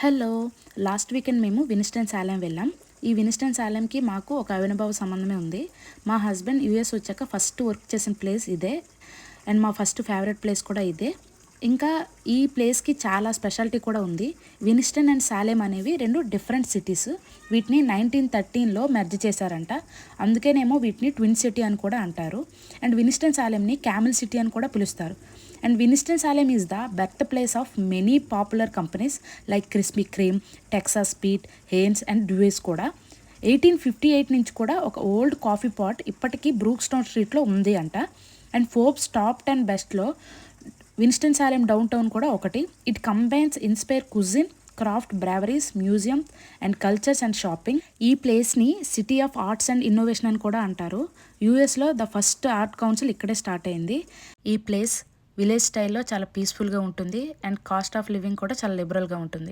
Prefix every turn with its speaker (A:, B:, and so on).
A: Hello. Last weekend మేము Winston Salem వెళ్ళాం. ఈ విన్స్టన్ సాలెంకి మాకు ఒక అవినాభావ సంబంధమే ఉంది. మా హస్బెండ్ యూఎస్ వచ్చాక ఫస్ట్ వర్క్ చేసిన ప్లేస్ ఇదే అండ్ మా ఫస్ట్ ఫేవరెట్ ప్లేస్ కూడా ఇదే. ఇంకా ఈ ప్లేస్కి చాలా స్పెషాలిటీ కూడా ఉంది. విన్స్టన్ అండ్ సాలెం అనేవి రెండు డిఫరెంట్ సిటీస్. వీటిని 1913లో మెర్జ్ చేశారంట. అందుకేనేమో వీటిని ట్విన్ సిటీ అని కూడా అంటారు. అండ్ విన్స్టన్ సాలెంని క్యామెల్ సిటీ అని కూడా పిలుస్తారు. And Winston Salem is the birthplace of many popular companies like Krispy Kreme, Texas Pete, Heinz and Dues కూడా. 1858 నుంచి కూడా ఒక ఓల్డ్ కాఫీ పాట్ ఇప్పటికీ బ్రూక్స్టౌన్ స్ట్రీట్లో ఉంది అంట. అండ్ ఫోర్బ్స్ టాప్ 10 బెస్ట్లో విన్స్టన్ సాలెం డౌన్ టౌన్ కూడా ఒకటి. It combines inspire cuisine, craft, breweries, museum and cultures and shopping. ఈ ప్లేస్ని city of arts and innovation అని కూడా అంటారు. యూఎస్లో ద ఫస్ట్ ఆర్ట్ కౌన్సిల్ ఇక్కడే స్టార్ట్ అయింది. ఈ ప్లేస్ విలేజ్ స్టైల్లో చాలా పీస్ఫుల్గా ఉంటుంది అండ్ కాస్ట్ ఆఫ్ లివింగ్ కూడా చాలా లిబరల్గా ఉంటుంది.